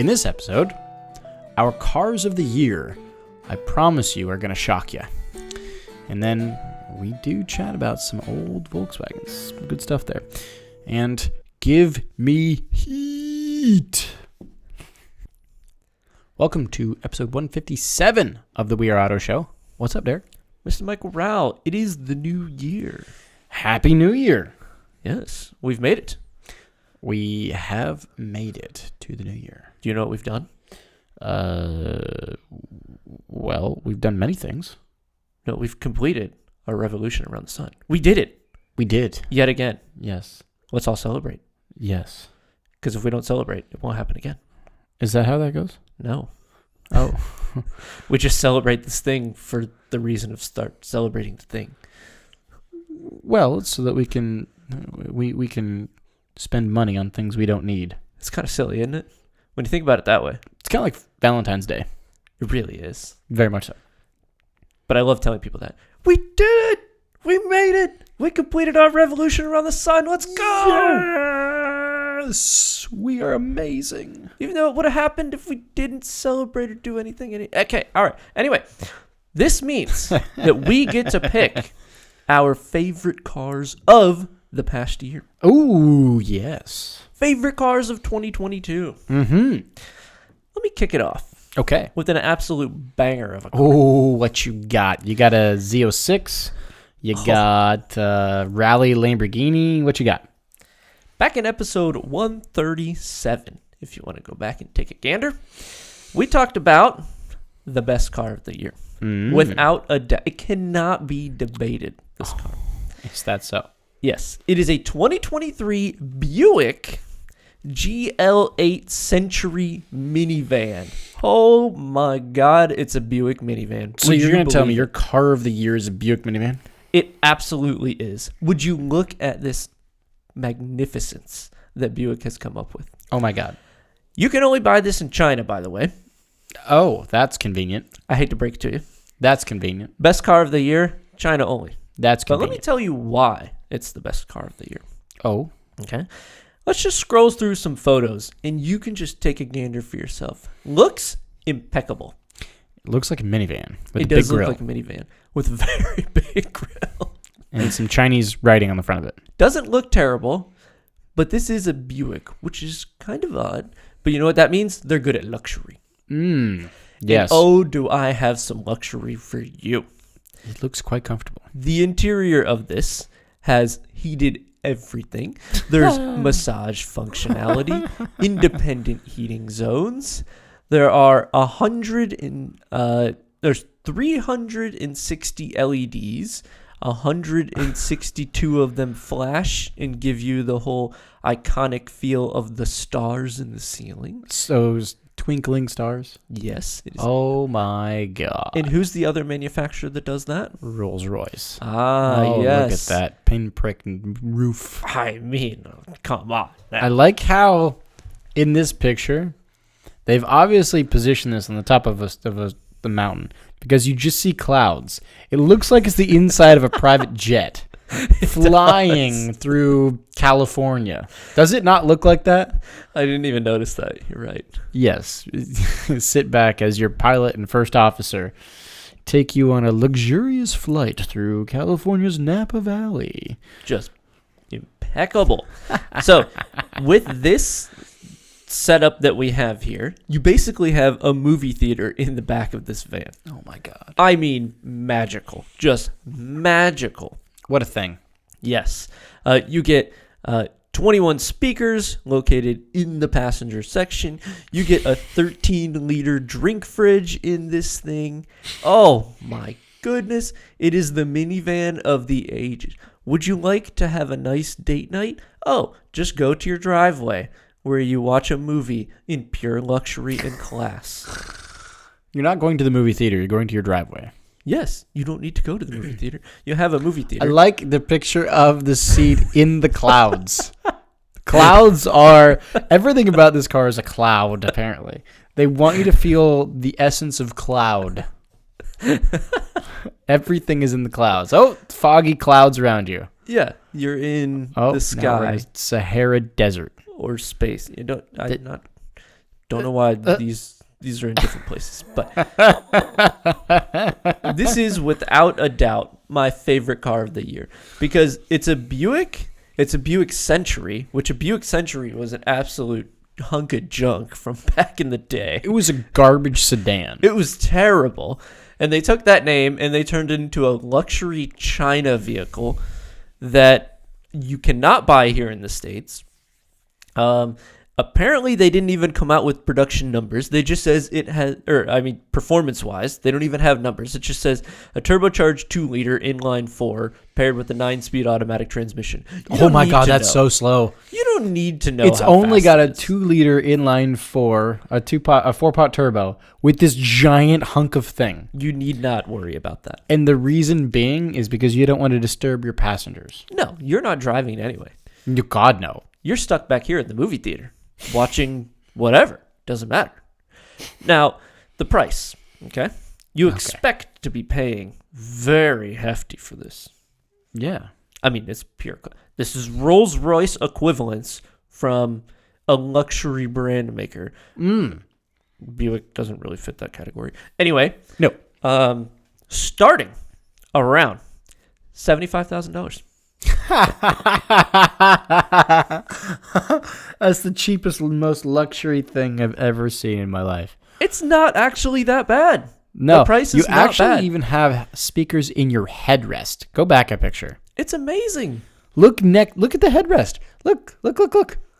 In this episode, our cars of the year, I promise you, are going to shock you. And then we do chat about some old Volkswagens. Good stuff there. And give me heat. Welcome to episode 157 of the We Are Auto Show. What's up, Derek? Mr. Michael Rowell, it is the new year. Happy New Year. Yes, we've made it. We have made it to the new year. Do you know what we've done? Well, we've done many things. No, we've completed our revolution around the sun. We did it. We did. Yet again. Yes. Let's all celebrate. Yes. Because if we don't celebrate, it won't happen again. Is that how that goes? No. Oh. We just celebrate this thing for the reason of start celebrating the thing. Well, it's so that we can spend money on things we don't need. It's kind of silly, isn't it? When you think about it that way. It's kind of like Valentine's Day. It really is. Very much so. But I love telling people that. We did it! We made it! We completed our revolution around the sun. Let's go! Yes! We are amazing. Even though it would have happened if we didn't celebrate or do anything. Okay, all right. Anyway, this means that we get to pick our favorite cars of the past year. Oh, yes. Favorite cars of 2022. Mm-hmm. Let me kick it off. Okay. With an absolute banger of a car. Oh, what you got? You got a Z06. You got Rally Lamborghini. What you got? Back in episode 137, if you want to go back and take a gander, we talked about the best car of the year. Without a doubt. It cannot be debated, this car. Is that so? Yes. It is a 2023 Buick GL8 Century minivan. Oh my God, it's a Buick minivan. So you're going to tell me your car of the year is a Buick minivan? It absolutely is. Would you look at this magnificence that Buick has come up with? Oh my God. You can only buy this in China, by the way. Oh, that's convenient. I hate to break it to you. That's convenient. Best car of the year, China only. That's convenient. But let me tell you why it's the best car of the year. Oh. Okay. Let's just scroll through some photos, and you can just take a gander for yourself. Looks impeccable. It looks like a minivan with a big grill. It does look like a minivan with a very big grill. And some Chinese writing on the front of it. Doesn't look terrible, but this is a Buick, which is kind of odd. But you know what that means? They're good at luxury. Yes. And oh, do I have some luxury for you. It looks quite comfortable. The interior of this has heated everything. There's massage functionality, independent heating zones. There are there's 360 LEDs. 162 of them flash and give you the whole iconic feel of the stars in the ceiling. So twinkling stars? Yes. It is. Oh my God. And who's the other manufacturer that does that? Rolls-Royce. Ah, Look yes. at that pinprick roof. I mean, come on. I like how in this picture, they've obviously positioned this on the top of the mountain because you just see clouds. It looks like it's the inside of a private jet flying through California. Does it not look like that? I didn't even notice that. You're right. Yes. Sit back as your pilot and first officer take you on a luxurious flight through California's Napa Valley. Just impeccable. So with this setup that we have here, you basically have a movie theater in the back of this van. Oh my God. I mean, magical. Just magical. What a thing. Yes. You get 21 speakers located in the passenger section. You get a 13-liter drink fridge in this thing. Oh my goodness. It is the minivan of the ages. Would you like to have a nice date night? Oh, just go to your driveway where you watch a movie in pure luxury and class. You're not going to the movie theater. You're going to your driveway. Yes, you don't need to go to the movie theater. You have a movie theater. I like the picture of the seat in the clouds. Clouds are... Everything about this car is a cloud, apparently. They want you to feel the essence of cloud. Everything is in the clouds. Oh, foggy clouds around you. Yeah, you're in the Now we're sky in Sahara Desert. or space. You don't. I'm not Don't know why these are in different places. But this is without a doubt my favorite car of the year because it's a Buick. It's a Buick Century, which a Buick Century was an absolute hunk of junk from back in the day. It was a garbage sedan. It was terrible. And they took that name and they turned it into a luxury China vehicle that you cannot buy here in the States. Apparently, they didn't even come out with production numbers. They just says it has, performance-wise, they don't even have numbers. It just says a turbocharged 2-liter inline-4 paired with a 9-speed automatic transmission. Oh my God, that's so slow. You don't need to know. It's only got a 2-liter inline-4, a 4-pot turbo with this giant hunk of thing. You need not worry about that. And the reason being is because you don't want to disturb your passengers. No, you're not driving anyway. God, no. You're stuck back here in the movie theater. Watching whatever. Doesn't matter. Now, the price, okay? You expect to be paying very hefty for this. Yeah. I mean, it's pure. This is Rolls-Royce equivalents from a luxury brand maker. Buick doesn't really fit that category. Anyway. No. Starting around $75,000. That's the cheapest, most luxury thing I've ever seen in my life. It's not actually that bad. No, the price is you not actually bad. even have speakers in your headrest. Go back a picture. It's amazing. Look at the headrest. Look.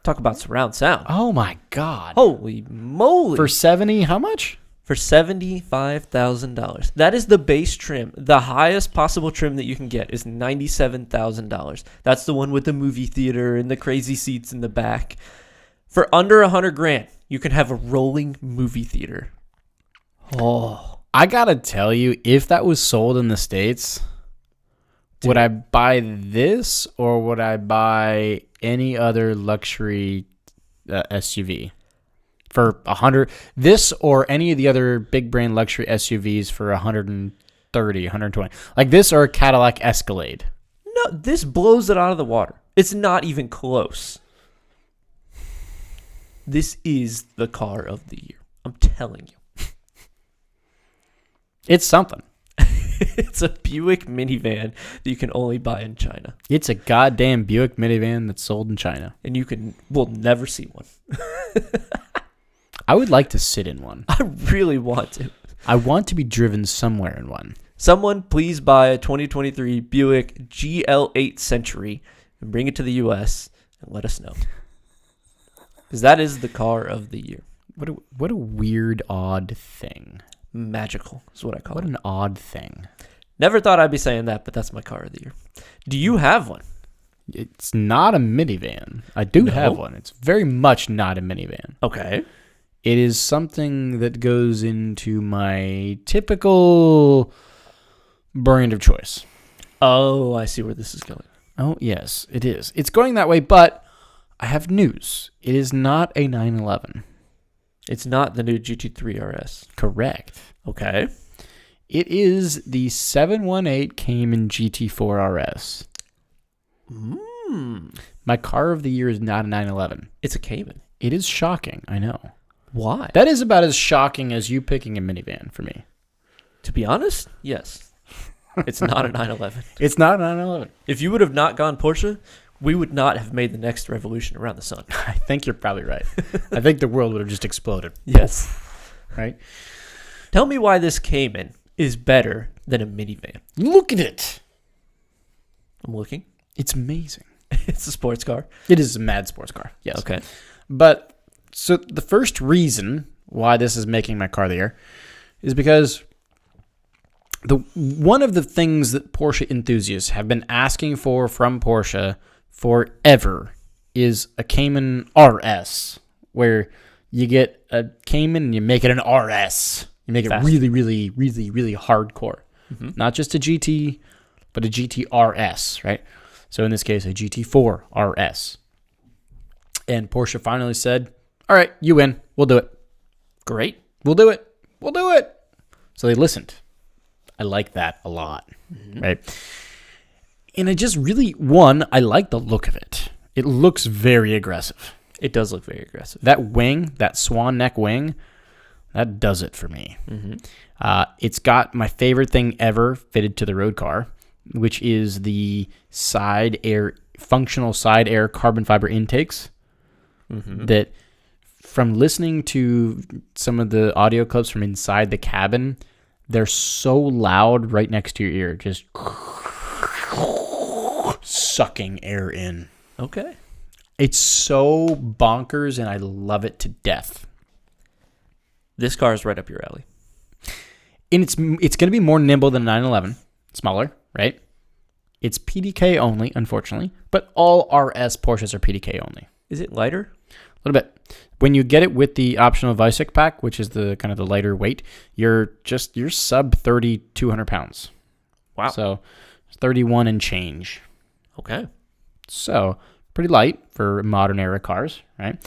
Talk about surround sound. Oh my God. Holy moly. For 70, how much? For $75,000. That is the base trim. The highest possible trim that you can get is $97,000. That's the one with the movie theater and the crazy seats in the back. For under $100,000, you can have a rolling movie theater. Oh, I gotta tell you, if that was sold in the States, would I buy this or would I buy any other luxury SUV? For $100, this or any of the other big brand luxury SUVs for $130, $120, like this or a Cadillac Escalade. No, this blows it out of the water. It's not even close. This is the car of the year. I'm telling you. It's something. It's a Buick minivan that you can only buy in China. It's a goddamn Buick minivan that's sold in China. And we'll never see one. I would like to sit in one. I really want to. I want to be driven somewhere in one. Someone please buy a 2023 Buick GL8 Century and bring it to the U.S. and let us know. Because that is the car of the year. What a weird, odd thing. Magical is what I call it. What an odd thing. Never thought I'd be saying that, but that's my car of the year. Do you have one? It's not a minivan. I do have one. It's very much not a minivan. Okay. It is something that goes into my typical brand of choice. Oh, I see where this is going. Oh, yes, it is. It's going that way, but I have news. It is not a 911. It's not the new GT3 RS. Correct. Okay. It is the 718 Cayman GT4 RS. My car of the year is not a 911. It's a Cayman. It is shocking, I know. Why? That is about as shocking as you picking a minivan for me. To be honest, yes. It's not a 911. It's not a 911. If you would have not gone Porsche, we would not have made the next revolution around the sun. I think you're probably right. I think the world would have just exploded. Yes. Right? Tell me why this Cayman is better than a minivan. Look at it. I'm looking. It's amazing. It's a sports car. It is a mad sports car. Yes. Okay. But so the first reason why this is making my car of the year is because one of the things that Porsche enthusiasts have been asking for from Porsche forever is a Cayman RS, where you get a Cayman and you make it an RS. You make it really, really, really, really hardcore. Mm-hmm. Not just a GT, but a GT RS, right? So in this case, a GT4 RS. And Porsche finally said, all right, you win. We'll do it. Great. We'll do it. We'll do it. So they listened. I like that a lot, right? And I just really, I like the look of it. It looks very aggressive. It does look very aggressive. That wing, that swan neck wing, that does it for me. It's got my favorite thing ever fitted to the road car, which is the functional side air carbon fiber intakes. That, from listening to some of the audio clips from inside the cabin, they're so loud right next to your ear, just sucking air in. Okay. It's so bonkers, and I love it to death. This car is right up your alley. And it's going to be more nimble than a 911. Smaller, right? It's PDK only, unfortunately. But all RS Porsches are PDK only. Is it lighter? A little bit. When you get it with the optional Visec pack, which is the kind of the lighter weight, you're sub 3,200 pounds. Wow. So 31 and change. Okay. So pretty light for modern era cars, right?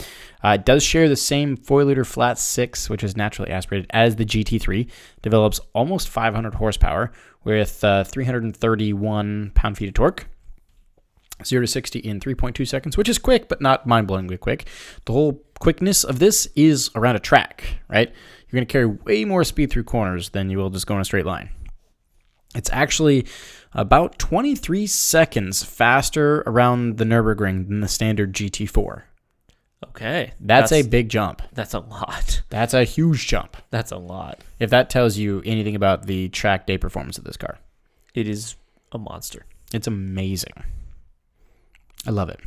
It does share the same 4-liter flat six, which is naturally aspirated, as the GT3. Develops almost 500 horsepower with 331 pound-feet of torque. 0 to 60 in 3.2 seconds, which is quick, but not mind-blowingly quick. The whole quickness of this is around a track, right? You're going to carry way more speed through corners than you will just go in a straight line. It's actually about 23 seconds faster around the Nürburgring than the standard GT4. Okay. That's a big jump. That's a lot. That's a huge jump. That's a lot. If that tells you anything about the track day performance of this car. It is a monster. It's amazing. I love it.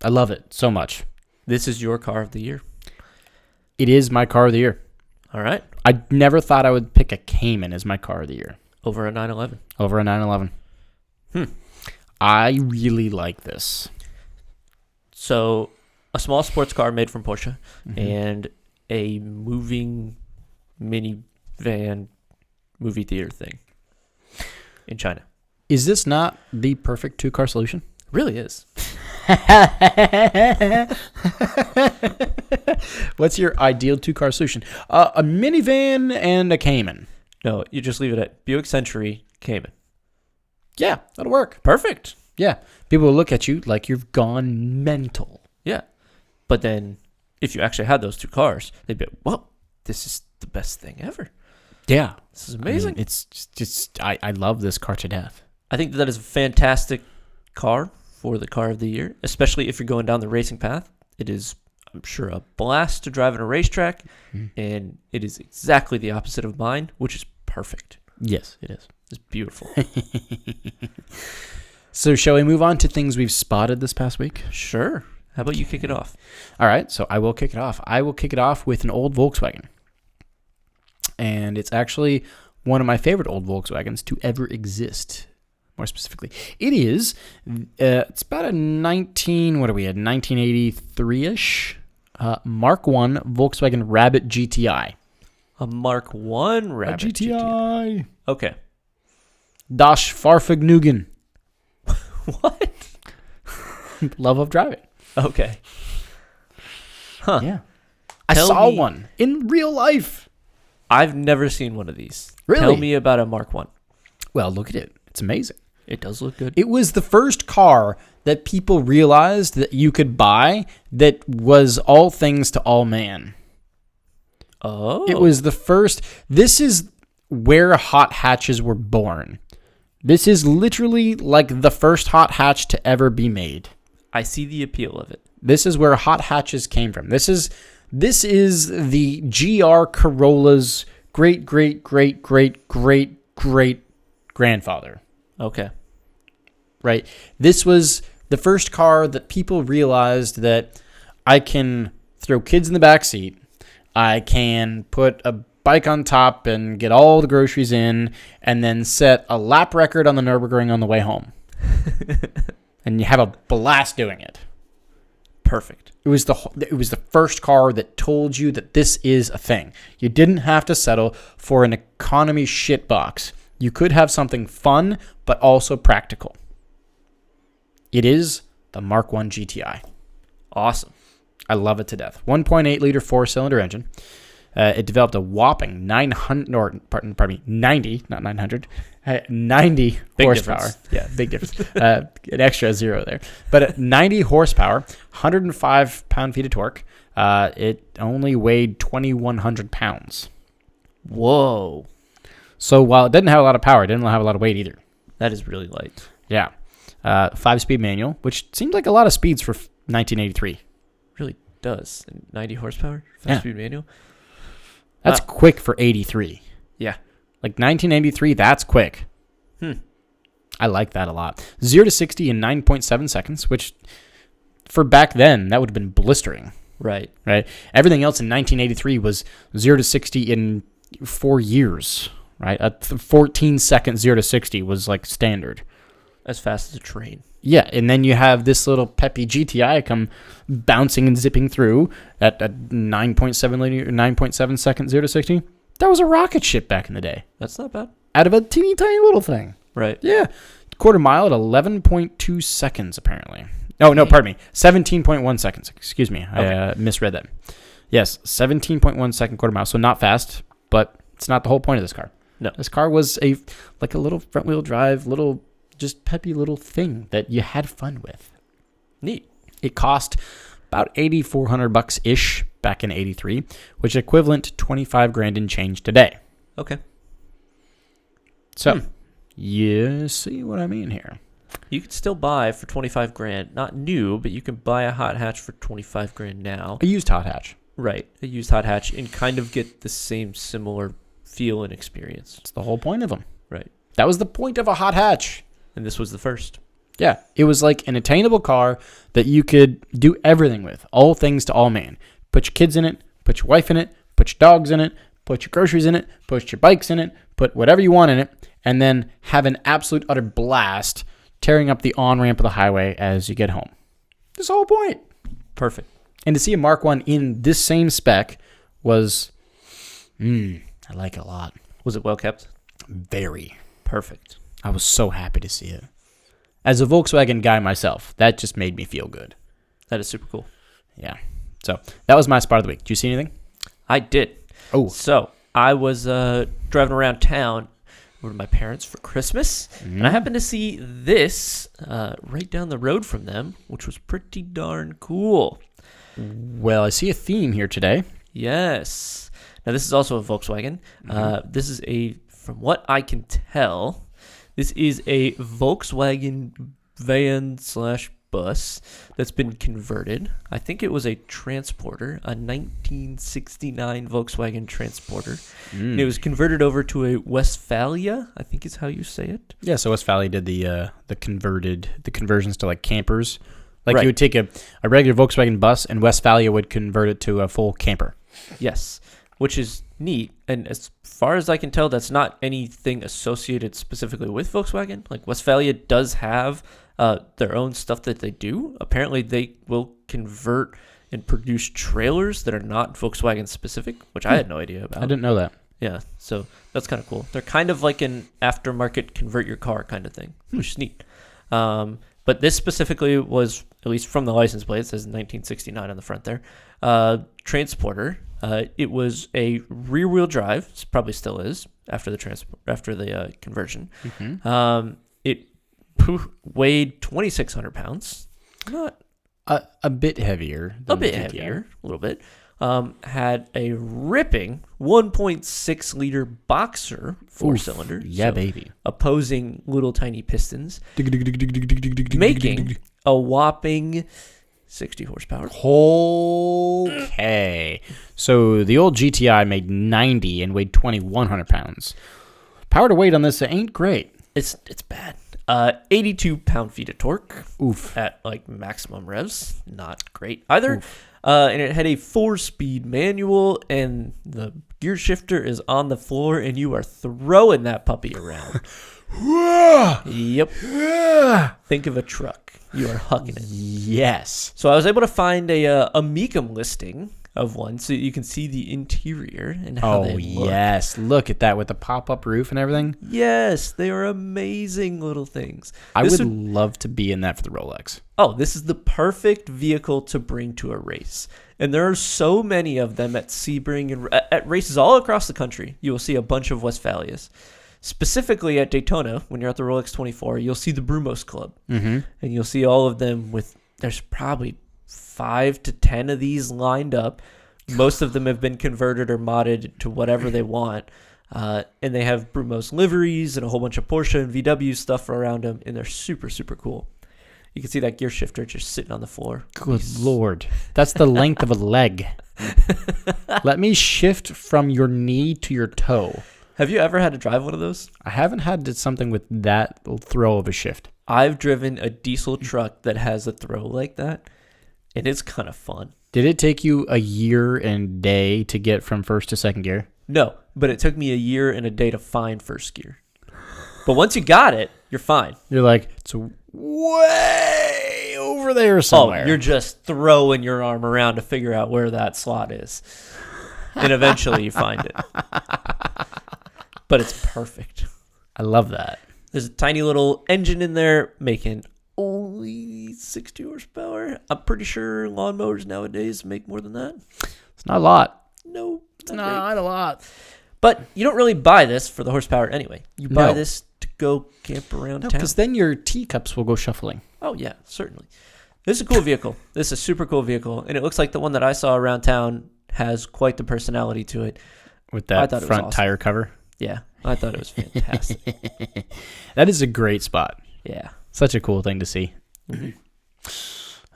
I love it so much. This is your car of the year. It is my car of the year. All right. I never thought I would pick a Cayman as my car of the year. Over a 911. Over a 911. I really like this. So, a small sports car made from Porsche and a moving minivan movie theater thing in China. Is this not the perfect two-car solution? Really is. What's your ideal two-car solution? A minivan and a Cayman. No, you just leave it at Buick Century Cayman. Yeah, that'll work. Perfect. Yeah. People will look at you like you've gone mental. Yeah. But then if you actually had those two cars, they'd be like, whoa, this is the best thing ever. Yeah. This is amazing. I mean, it's just I love this car to death. I think that is a fantastic car for the car of the year, especially if you're going down the racing path. It is, I'm sure, a blast to drive in a racetrack, and it is exactly the opposite of mine, which is perfect. Yes, it is. It's beautiful. So shall we move on to things we've spotted this past week? Sure. How about you kick it off? All right, so I will kick it off. I will kick it off with an old Volkswagen. And it's actually one of my favorite old Volkswagens to ever exist. More specifically, it is. It's about a 1983-ish Mark I Volkswagen Rabbit GTI. A Mark I Rabbit GTI. Okay. Das Fahrvergnügen. What? Love of driving. Okay. Huh. Yeah. I Tell saw me- one in real life. I've never seen one of these. Really? Tell me about a Mark I. Well, look at it. It's amazing. It does look good. It was the first car that people realized that you could buy that was all things to all man. Oh. It was the first. This is where hot hatches were born. This is literally like the first hot hatch to ever be made. I see the appeal of it. This is where hot hatches came from. This is the GR Corolla's great grandfather. Okay. Right? This was the first car that people realized that I can throw kids in the back seat. I can put a bike on top and get all the groceries in and then set a lap record on the Nürburgring on the way home. And you have a blast doing it. Perfect. It was the first car that told you that this is a thing. You didn't have to settle for an economy shitbox. You could have something fun, but also practical. It is the Mark I GTI. Awesome. I love it to death. 1.8-liter four-cylinder engine. It developed a whopping 90, not 900, 90 Big horsepower. difference. Yeah, big difference. An extra 0 there. But at 90 horsepower, 105 pound-feet of torque, it only weighed 2,100 pounds. Whoa. So while it didn't have a lot of power, it didn't have a lot of weight either. That is really light. Yeah. 5-speed manual, which seemed like a lot of speeds for 1983. Really does. 90 horsepower? Yeah. 5-speed manual? That's quick for 83. Yeah. Like 1983, that's quick. I like that a lot. 0 to 60 in 9.7 seconds, which for back then, that would have been blistering. Right. Right? Everything else in 1983 was 0 to 60 in 4 years. Right? A 14-second 0 to 60 was like standard. As fast as a train. Yeah, and then you have this little peppy GTI come bouncing and zipping through at a 9.7 second 0 to 60. That was a rocket ship back in the day. That's not bad. Out of a teeny tiny little thing. Right. Yeah. Quarter mile at 11.2 seconds, apparently. Oh, no, pardon me. 17.1 seconds. Excuse me. Okay. I misread that. Yes, 17.1 second quarter mile. So not fast, but it's not the whole point of this car. No. This car was a little front wheel drive, little just peppy little thing that you had fun with. Neat. It cost about $8,400 ish back in '83, which is equivalent to 25 grand in change today. Okay. So, you see what I mean here. You could still buy for 25 grand, not new, but you can buy a hot hatch for 25 grand now. A used hot hatch. Right. A used hot hatch and kind of get the same similar feel and experience. It's the whole point of them. Right. That was the point of a hot hatch. And this was the first. Yeah. It was like an attainable car that you could do everything with. All things to all man. Put your kids in it. Put your wife in it. Put your dogs in it. Put your groceries in it. Put your bikes in it. Put whatever you want in it. And then have an absolute utter blast tearing up the on-ramp of the highway as you get home. That's the whole point. Perfect. And to see a Mark 1 in this same spec was, I like it a lot. Was it well kept? Very. Perfect. I was so happy to see it. As a Volkswagen guy myself, that just made me feel good. That is super cool. Yeah. So that was my spot of the week. Did you see anything? I did. Oh. So I was driving around town over to my parents for Christmas, and I happened to see this right down the road from them, which was pretty darn cool. Well, I see a theme here today. Yes. Now, this is also a Volkswagen. This is from what I can tell, this is a Volkswagen van/bus that's been converted. I think it was a transporter, a 1969 Volkswagen transporter. And it was converted over to a Westfalia, I think is how you say it. Yeah, so Westfalia did the conversions to like campers. Like Right. you would take a regular Volkswagen bus and Westfalia would convert it to a full camper. Yes, which is neat. And as far as I can tell, that's not anything associated specifically with Volkswagen. Like Westfalia does have their own stuff that they do. Apparently, they will convert and produce trailers that are not Volkswagen specific, which I had no idea about. I didn't know that. Yeah, so that's kind of cool. They're kind of like an aftermarket convert your car kind of thing, which is neat. But this specifically was, at least from the license plate, it says 1969 on the front there, transporter. It was a rear-wheel drive. It probably still is after the conversion. It weighed 2,600 pounds. Not A bit heavier. a bit heavier, a little bit. Had a ripping 1.6 liter boxer 4-cylinder. Yeah, baby. Opposing little tiny pistons, making a whopping 60 horsepower. Okay. So the old GTI made 90 and weighed 2,100 pounds. Power to weight on this ain't great. It's bad. 82 pound-feet of torque. Oof. At like maximum revs. Not great either. And it had a 4-speed manual, and the gear shifter is on the floor, and you are throwing that puppy around. Yep. Think of a truck. You are hucking it. Yes. So I was able to find a Mecum listing of one, so you can see the interior and how they look. Yes. Look at that with the pop-up roof and everything. Yes, they are amazing little things. I would love to be in that for the Rolex. Oh, this is the perfect vehicle to bring to a race. And there are so many of them at Sebring and at races all across the country. You will see a bunch of Westphalias. Specifically at Daytona, when you're at the Rolex 24, you'll see the Brumos Club. Mm-hmm. And you'll see all of them there's probably 5 to 10 of these lined up. Most of them have been converted or modded to whatever they want. And they have Brumos liveries and a whole bunch of Porsche and VW stuff around them. And they're super, super cool. You can see that gear shifter just sitting on the floor. Good Lord. That's the length of a leg. Let me shift from your knee to your toe. Have you ever had to drive one of those? I haven't had something with that throw of a shift. I've driven a diesel truck that has a throw like that, and it's kind of fun. Did it take you a year and a day to get from first to second gear? No, but it took me a year and a day to find first gear. But once you got it, you're fine. You're like, it's way over there somewhere. Oh, you're just throwing your arm around to figure out where that slot is. And eventually you find it. But it's perfect. I love that. There's a tiny little engine in there making only 60 horsepower. I'm pretty sure lawnmowers nowadays make more than that. It's not a lot. No, It's not a lot. But you don't really buy this for the horsepower anyway. You buy this to go camp around town. Because then your teacups will go shuffling. Oh, yeah, certainly. This is a cool vehicle. This is a super cool vehicle. And it looks like the one that I saw around town has quite the personality to it. With that front tire cover. Yeah, I thought it was fantastic. That is a great spot. Yeah. Such a cool thing to see. Mm-hmm.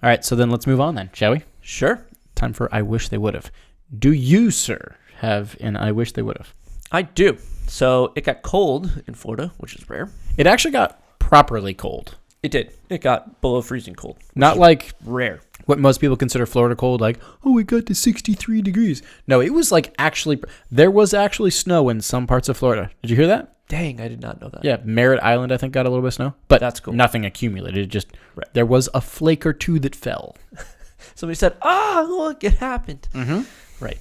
All right, so then let's move on then, shall we? Sure. Time for I Wish They Would Have. Do you, sir, have an I Wish They Would Have? I do. So it got cold in Florida, which is rare. It actually got properly cold. It did. It got below freezing cold. Not like rare. What most people consider Florida cold, like, oh, it got to 63 degrees. No, it was like actually, there was actually snow in some parts of Florida. Did you hear that? Dang, I did not know that. Yeah, Merritt Island, I think, got a little bit of snow. But that's cool. Nothing accumulated. It just, There was a flake or two that fell. Somebody said, look, it happened. Mm-hmm. Right.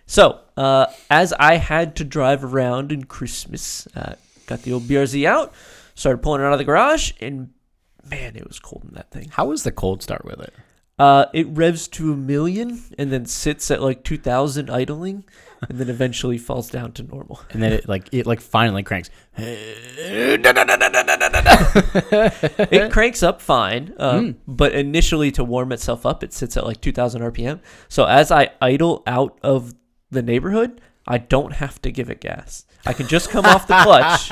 So, as I had to drive around in Christmas, got the old BRZ out, started pulling it out of the garage, and man, it was cold in that thing. How was the cold start with it? It revs to 1,000,000 and then sits at like 2,000 idling, and then eventually falls down to normal. And then it finally cranks. It cranks up fine, but initially to warm itself up, it sits at like 2,000 RPM. So as I idle out of the neighborhood, I don't have to give it gas. I can just come off the clutch,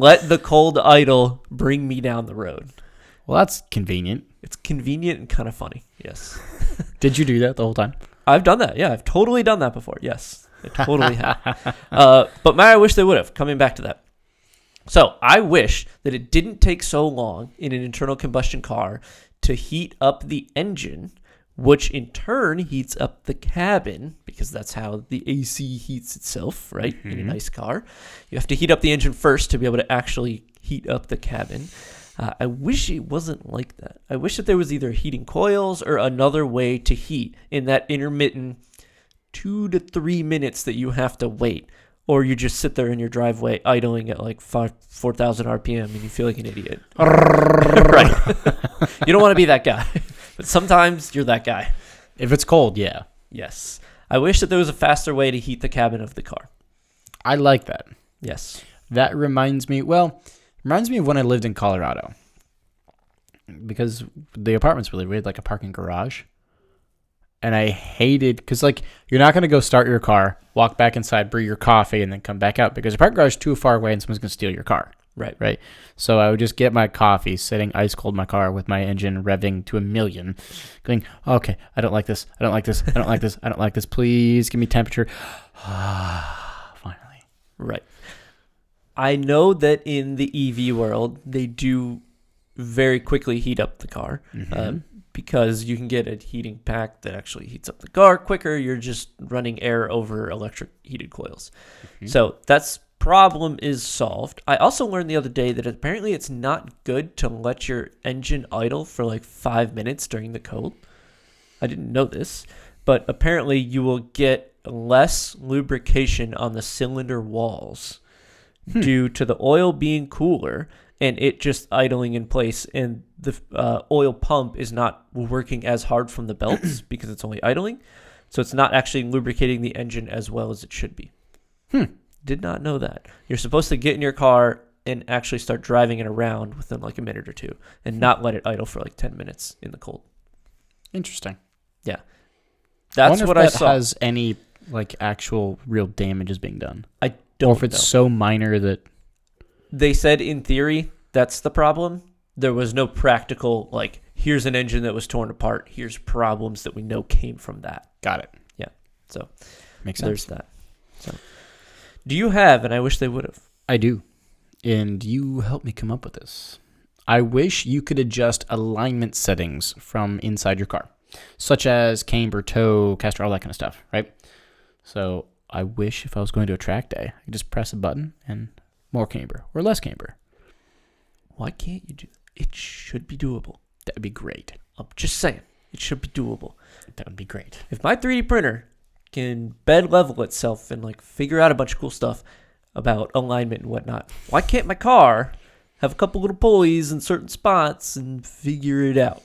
let the cold idle bring me down the road. Well, that's convenient. It's convenient and kind of funny, yes. Did you do that the whole time? I've done that, yeah. I've totally done that before, yes. I totally have. But I wish they would have, coming back to that. So I wish that it didn't take so long in an internal combustion car to heat up the engine, which in turn heats up the cabin, because that's how the AC heats itself, right? Mm-hmm. In a nice car. You have to heat up the engine first to be able to actually heat up the cabin. I wish it wasn't like that. I wish that there was either heating coils or another way to heat in that intermittent 2 to 3 minutes that you have to wait. Or you just sit there in your driveway idling at like 4,000 RPM and you feel like an idiot. Right. You don't want to be that guy. But sometimes you're that guy. If it's cold, yeah. Yes. I wish that there was a faster way to heat the cabin of the car. I like that. Yes. That reminds me of when I lived in Colorado. Because the apartments we lived, we had like a parking garage. And I hated, because like, you're not going to go start your car, walk back inside, brew your coffee, and then come back out. Because the parking garage is too far away and someone's going to steal your car. Right. So I would just get my coffee, sitting ice cold in my car with my engine revving to 1,000,000, going, okay, I don't like this. I don't like this. I don't like this. I don't like this. Please give me temperature. Finally. Right. I know that in the EV world, they do very quickly heat up the car because you can get a heating pack that actually heats up the car quicker. You're just running air over electric heated coils. Mm-hmm. So that's problem is solved. I also learned the other day that apparently it's not good to let your engine idle for like 5 minutes during the cold. I didn't know this, but apparently you will get less lubrication on the cylinder walls due to the oil being cooler and it just idling in place, and the oil pump is not working as hard from the belts because it's only idling. So it's not actually lubricating the engine as well as it should be. Did not know that. You're supposed to get in your car and actually start driving it around within like a minute or two and not let it idle for like 10 minutes in the cold. Interesting. Yeah. That's what I saw. Has any like actual real damages being done? I don't Or if it's so minor that... They said in theory that's the problem. There was no practical, like, here's an engine that was torn apart. Here's problems that we know came from that. Got it. Yeah. So Makes sense. there's that. So do you have, and I wish they would have. I do. And you helped me come up with this. I wish you could adjust alignment settings from inside your car, such as camber, tow, caster, all that kind of stuff, right? So I wish if I was going to a track day, I could just press a button and more camber or less camber. Why can't you do it? Should be doable. That would be great. I'm just saying, it should be doable. That would be great. If my 3D printer can bed level itself and like figure out a bunch of cool stuff about alignment and whatnot, why can't my car have a couple little pulleys in certain spots and figure it out?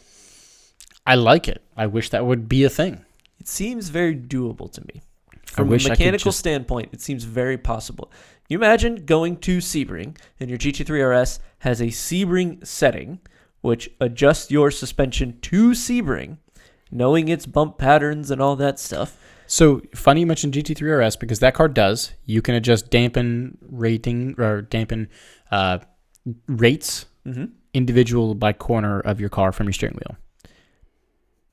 I like it. I wish that would be a thing. It seems very doable to me. From a wish I could mechanical just- standpoint, it seems very possible. You imagine going to Sebring and your GT3 RS has a Sebring setting which adjusts your suspension to Sebring, knowing its bump patterns and all that stuff. So funny you mentioned GT3 RS because that car does. You can adjust dampen rating or dampen rates individual by corner of your car from your steering wheel,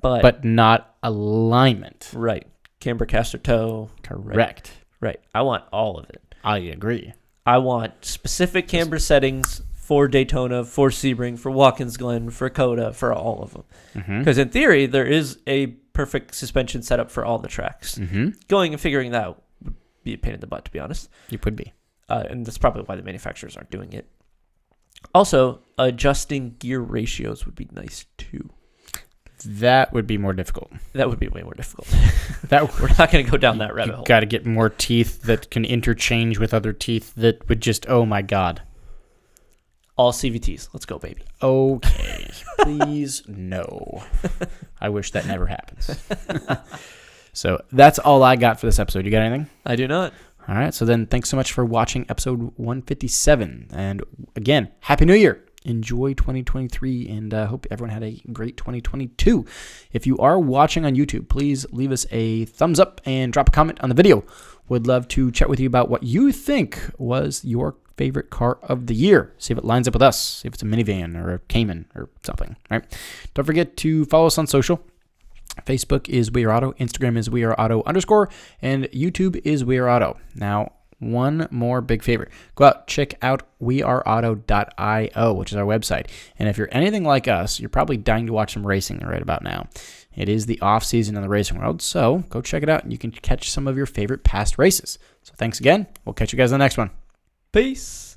but not alignment. Right. Camber, caster, tow. Correct. Right. I want all of it. I agree. I want specific camber settings for Daytona, for Sebring, for Watkins Glen, for Coda, for all of them. Because in theory, there is a perfect suspension setup for all the tracks. Going and figuring that out would be a pain in the butt, to be honest. It would be. And that's probably why the manufacturers aren't doing it. Also, adjusting gear ratios would be nice too. That would be more difficult. That would be way more difficult. We're not going to go down that rabbit hole. Got to get more teeth that can interchange with other teeth that would just, oh my God. All CVTs. Let's go, baby. Okay. Please, no. I wish that never happens. So that's all I got for this episode. You got anything? I do not. All right. So then thanks so much for watching episode 157. And again, Happy New Year. Enjoy 2023 and hope everyone had a great 2022. If you are watching on YouTube, please leave us a thumbs up and drop a comment on the video. Would love to chat with you about what you think was your favorite car of the year. See if it lines up with us. See if it's a minivan or a Cayman or something. All right. Don't forget to follow us on social. Facebook is We Are Auto. Instagram is We Are Auto _ and YouTube is We Are Auto. Now, one more big favor. Go out, check out weareauto.io, which is our website. And if you're anything like us, you're probably dying to watch some racing right about now. It is the off season in the racing world, so go check it out and you can catch some of your favorite past races. So thanks again. We'll catch you guys on the next one. Peace.